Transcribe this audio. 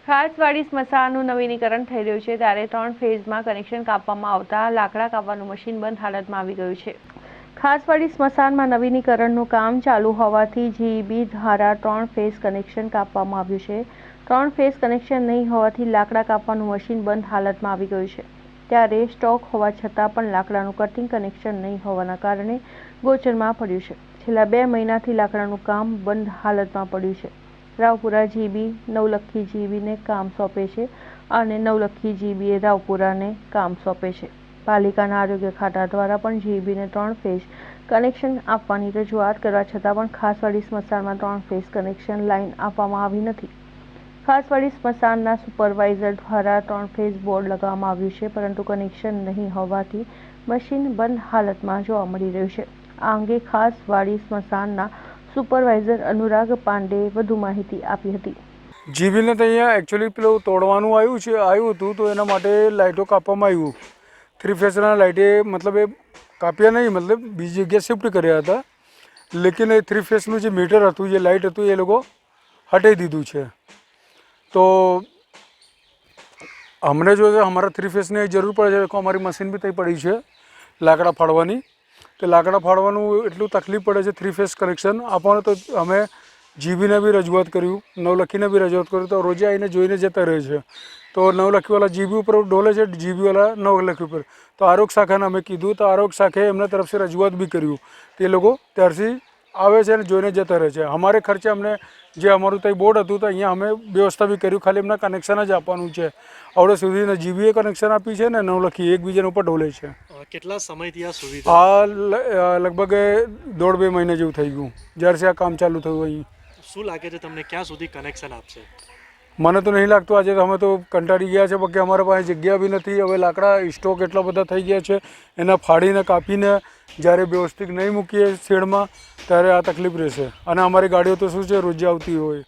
ખાસવાડી સ્મશાનનું નવીનીકરણ થઈ રહ્યું છે ત્યારે 3 ફેઝમાં કનેક્શન કાપવામાં આવતા લાકડા કાપવાનું મશીન બંધ હાલતમાં આવી ગયું છે। ખાસવાડી સ્મશાનમાં નવીનીકરણનું કામ ચાલુ હોવાથી જીઈબી દ્વારા 3 ફેઝ કનેક્શન કાપવામાં આવ્યું છે। 3 ફેઝ કનેક્શન નહીં હોવાથી લાકડા કાપવાનું મશીન બંધ હાલતમાં આવી ગયું છે। ત્યારે સ્ટોક હોવા છતાં પણ લાકડાનું કટિંગ કનેક્શન નહીં હોવાના કારણે ગોચરમાં પડ્યું છે। છેલ્લા 2 મહિનાથી લાકડાનું કામ બંધ હાલતમાં પડ્યું છે। રાવપુરા જીબી નવલખી જીબીને કામ સોંપે છે અને નવલખી જીબીએ રાવપુરાને કામ સોંપે છે। પાલિકાના આરોગ્ય ખાતા દ્વારા પણ જીબીને 3 ફેઝ કનેક્શન આપવાની રજૂઆત કરવા છતાં પણ ખાસવાડી સ્મશાનમાં 3 ફેઝ કનેક્શન લાઇન આપવામાં આવી નથી। ખાસવાડી સ્મશાનના સુપરવાઇઝર દ્વારા 3 ફેઝ બોર્ડ લગાવવામાં આવ્યું છે, પરંતુ કનેક્શન નહીં હોવાથી મશીન બંધ હાલતમાં જોવા મળી રહ્યું છે। આ અંગે ખાસવાડી સ્મશાનના સુપરવાઇઝર અનુરાગ પાંડેએ વધુ માહિતી આપી હતી। જીબીને તો અહીંયા એકચ્યુઅલી પેલું તોડવાનું આવ્યું હતું તો એના માટે લાઇટો કાપવામાં આવ્યું। 3 ફેઝના લાઇટે મતલબ એ કાપ્યા નહીં, મતલબ બીજી જગ્યાએ શિફ્ટ કર્યા હતા, લેકિન એ 3 ફેઝનું જે મીટર હતું, જે લાઇટ હતું, એ લોકો હટાવી દીધું છે। તો અમને જો અમારા 3 ફેઝની જરૂર પડે છે તો અમારી મશીન બી ત્યાં પડી છે લાકડા ફાડવાની, તો લાકડા ફાડવાનું એટલું તકલીફ પડે છે 3 ફેઝ કનેક્શન આપવાનું। તો અમે જીબીને બી રજૂઆત કર્યું, નવલખીને બી રજૂઆત કર્યું, તો રોજે આવીને જોઈને જતા રહે છે। તો નવલખીવાળા જીબી ઉપર ડોલે છે, જીબીવાળા નવલખી ઉપર। તો આરોગ્ય શાખાને અમે કીધું તો આરોગ્ય શાખાએ એમના તરફથી રજૂઆત બી કર્યું, તે લોકો ત્યારથી આવે છે અને જોઈને જતા રહે છે। અમારે ખર્ચે અમને જે અમારું ત્યાં બોર્ડ હતું તો અહીંયા અમે વ્યવસ્થા બી કર્યું, ખાલી એમના કનેક્શન જ આપવાનું છે। આવડે સુધી જીબીએ કનેક્શન આપી છે ને નવલખી એકબીજાના ઉપર ડોલે છે। કેટલા સમયથી આ સુવિધા લગભગ 1.5-2 મહિના જેવું થઈ ગયું જ્યારથી આ કામ ચાલુ થયું। અહીં શું લાગે છે તમને ક્યાં સુધી કનેક્શન આપશે? મને તો નહીં લાગતું, આજે અમે તો કંટાળી ગયા છે, બાકી અમારા પાસે જગ્યા બી નથી। હવે લાકડા સ્ટોક એટલા બધા થઈ ગયા છે, એના ફાડીને કાપીને જ્યારે વ્યવસ્થિત નહીં મૂકીએ શેડમાં ત્યારે આ તકલીફ રહેશે। અને અમારી ગાડીઓ તો શું છે રોજે આવતી હોય।